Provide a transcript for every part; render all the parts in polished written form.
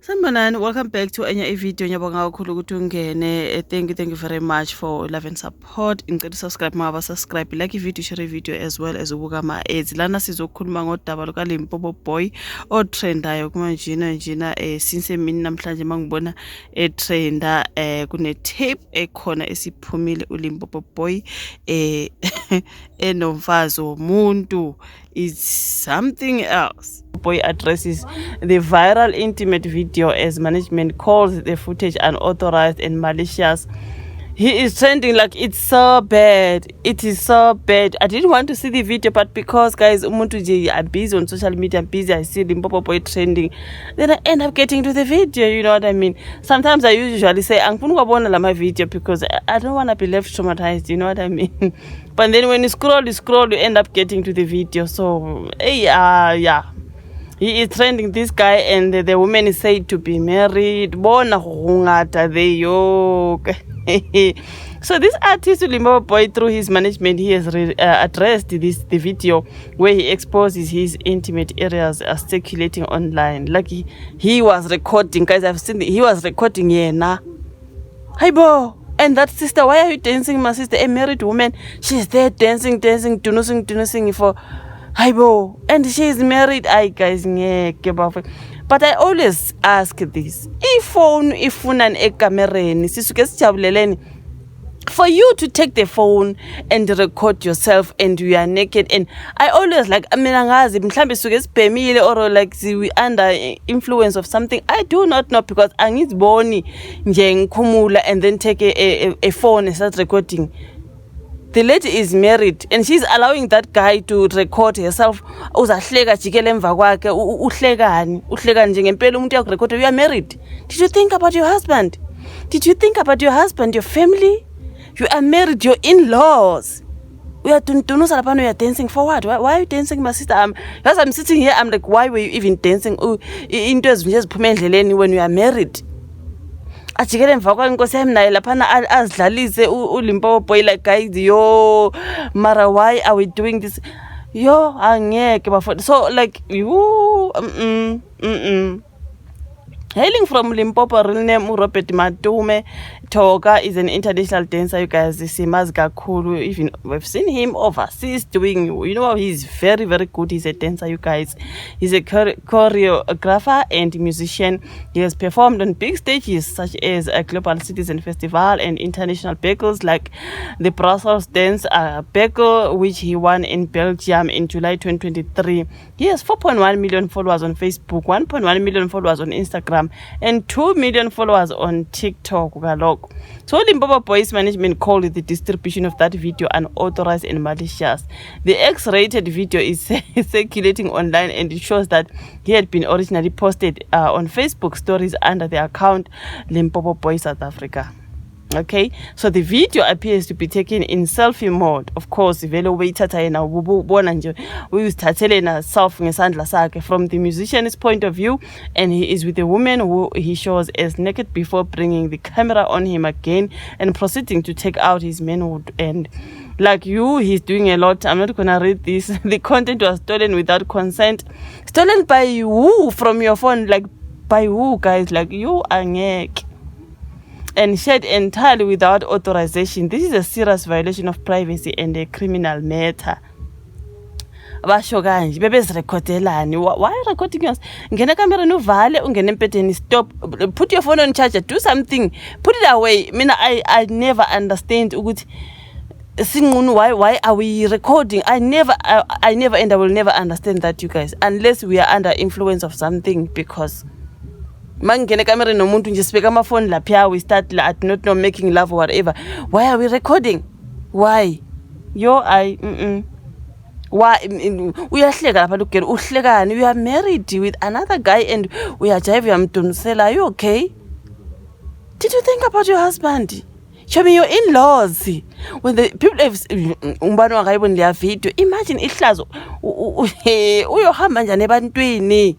Sanibonani, welcome back to enye video. Ngiyabonga kakhulu ukuthi ungene. Thank you very much for love and support. Ngicela subscribe maba subscribe, like video, share video as well as ubuka ama ads. Lana sizokhuluma ngodaba luka Limpopo Boy otrendayo kuma njina since emini namhlanje mangibona etrenda kune tape ekhona esiphumile uLimpopo Boy enomfazi womuntu. It's something else. Boy addresses the viral intimate video as management calls the footage unauthorized and malicious. He is trending like it's so bad. It is so bad. I didn't want to see the video, but because guys, I'm busy on social media, I'm busy, I see Limpopo Boy trending, then I end up getting to the video, you know what I mean? Sometimes I usually say, I'm going to watch my video because I don't want to be left traumatized, you know what I mean? But then when you scroll, you end up getting to the video. So, yeah. He is trending, this guy, and the woman is said to be married. So this artist Limpopo Boy, through his management, he has addressed the video where he exposes his intimate areas as circulating online. Like he was recording, guys. I've seen he was recording here now. Hi, bo. And that sister, why are you dancing, my sister? A married woman, she's there dancing, doing for. Hi, bo. And she's married. I guys, but I always ask this: if an camera, for you to take the phone and record yourself and you are naked, and I always like, or like we under influence of something, I do not know, because I need boni kumula and then take a phone and start recording. The lady is married and she's allowing that guy to record herself. You are married. Did you think about your husband? Did you think about your husband, your family? You are married, your in-laws. We are dancing for what? Why are you dancing, my sister? Because I'm sitting here, I'm like, why were you even dancing? When you are married. Ajikele emva kwankosi yami laphana azidlalise uLimpopo Boy like, guys, yo, mara, why are we doing this? Yo, angeke bafowethu. So like you hailing from Limpopo, real name Robert Matume Toga, is an international dancer. You guys see Mazgakulu. Even we've seen him overseas doing, you know, he's very, very good. He's a dancer, you guys. He's a choreographer and musician. He has performed on big stages such as a Global Citizen Festival and international bagels like the Brussels Dance Bagel, which he won in Belgium in July 2023. He has 4.1 million followers on Facebook, 1.1 million followers on Instagram, and 2 million followers on TikTok. So Limpopo Boy's management called the distribution of that video unauthorized and malicious. The X-rated video is circulating online, and it shows that he had been originally posted on Facebook stories under the account Limpopo Boy South Africa. Okay, so the video appears to be taken in selfie mode. Of course, vele wayithatha yena ubona nje uyizithathele na self ngesandla sakhe from the musician's point of view, and he is with a woman who he shows as naked before bringing the camera on him again and proceeding to take out his manhood. And like he's doing a lot. I'm not gonna read this. The content was stolen without consent. Stolen by who? From your phone? Like by who, guys? Like you are ngeke. And shared entirely without authorization. This is a serious violation of privacy and a criminal matter. Basho kanje bebezirekhodelani. Why recording yours? Ngena camera novale ungena empedeni, stop, put your phone on charger, do something, put it away. I never understand ukuthi why are we recording? I never and I will never understand that, you guys, unless we are under influence of something. Because mangene camera nomuntu nje sibeka ama phone lapha, we start at not know making love or whatever. Why are we recording? Why? Why uyahleka lapha lugero uhlekani? You are married with another guy and we are jive yamdunisela. Are you okay? Did you think about your husband? Show me your in-laws. When the people umbani wakayibona le video, imagine ihlazo uyohamba njani ebantwini.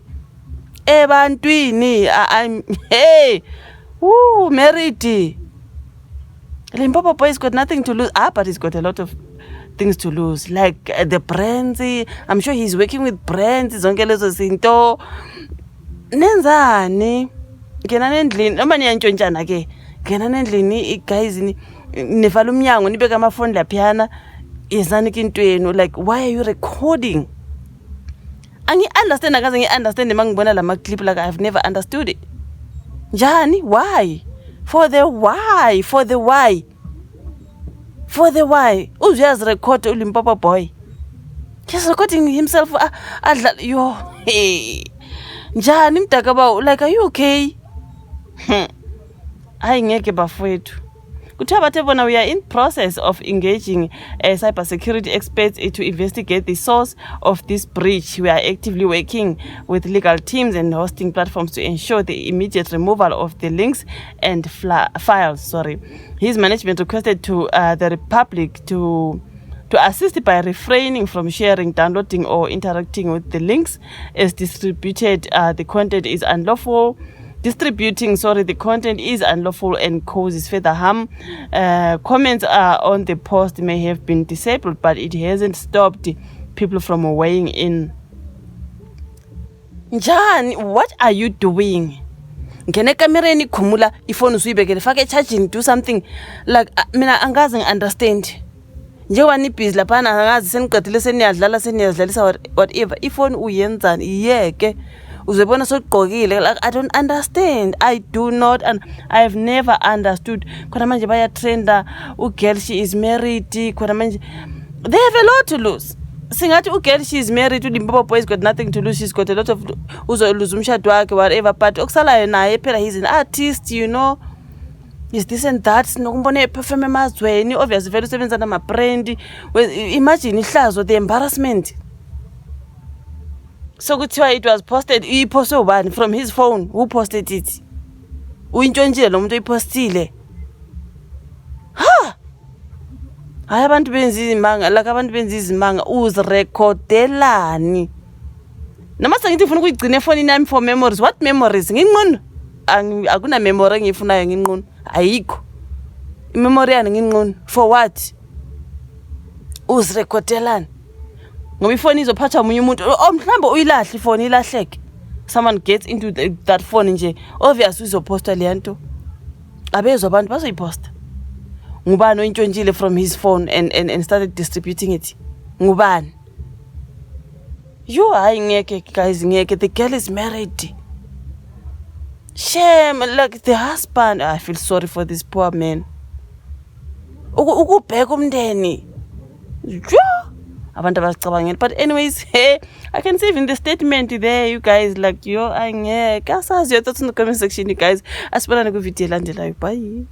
I'm married. Limpopo Boy's got nothing to lose. But he's got a lot of things to lose, like the brands. I'm sure he's working with brands. Zonke lezo zinto nenzani. ngenani endlini noma niyantshontshana ke ngenani endlini guys nivala umnyango nibeka amafoni laphiyana yezani into yenu like why are you recording? Angi-understand akaze ngi-understand uma ngibona lama clip like I've never understood it. Njani? Why? For the why? Uyazi record uLimpopo boy. He's recording himself. Yo, hey. Njani mdaka ba like are you okay? Hayi ngeke bafowethu. Kuthiwa we are in process of engaging cybersecurity experts to investigate the source of this breach. We are actively working with legal teams and hosting platforms to ensure the immediate removal of the links and files. His management requested to the Republic to assist by refraining from sharing, downloading, or interacting with the links as distributed. The content is unlawful. Distributing the content is unlawful and causes further harm. Comments on the post may have been disabled, but it hasn't stopped people from weighing in. Njani, what are you doing? Ngene kamereni khumula ifoni usuyibekele fake charging, do something like mina angazi understand. Njengoba ni busy lapha angazi seniqedile seniyadlalisa whatever. Ifoni uyenzani iyeke. Uzebona sogqokile like I don't understand. I do not and I have never understood. Khona manje baya trenda girl she is married. Khona manje they have a lot to lose. Singathi girl she is married, uLimpopo boy has got nothing to lose. She's got a lot of uzoluza umshado wakhe whatever, but okusalayo naye phela he's an artist, you know. Is this and that nokumbona eperform emazweni obviously vele usebenza nama brand. Imagine ihlazo, the embarrassment. So kuthiwa it was posted, iposte ubani from his phone. Who posted it? Uyintshontshile lo muntu oyipostile. Hayi abantu benza izimanga, like abantu benza izimanga uzirekodelani. Noma sengithi ufuna ukuyigcina efonini yami for memories. What memories? Nginqono. Akuna memory engiyifunayo nginqono. Ayikho. Imemory yani nginqono. For what? Uzirekodelani. Ngoba ifoni izophatha umunye umuntu mhlawumbe uyilahle ifoni ilahleke. Someone gets into that phone nje obviously uzoposta le nto. Abezwe abantu bazoyiposta. Ngubani oyintshontshile from his phone and started distributing it? Ngubani? Hayi ngeke guys, ngeke. The girl is married. Shame, like the husband. I feel sorry for this poor man. Ukubheka umndeni. Abantu abasicabangela. But anyways, hey, I can see even the statement there, you guys, like, angeke asazi your thoughts in the comment section, you guys. Asibonane ku video elandelayo. Bye.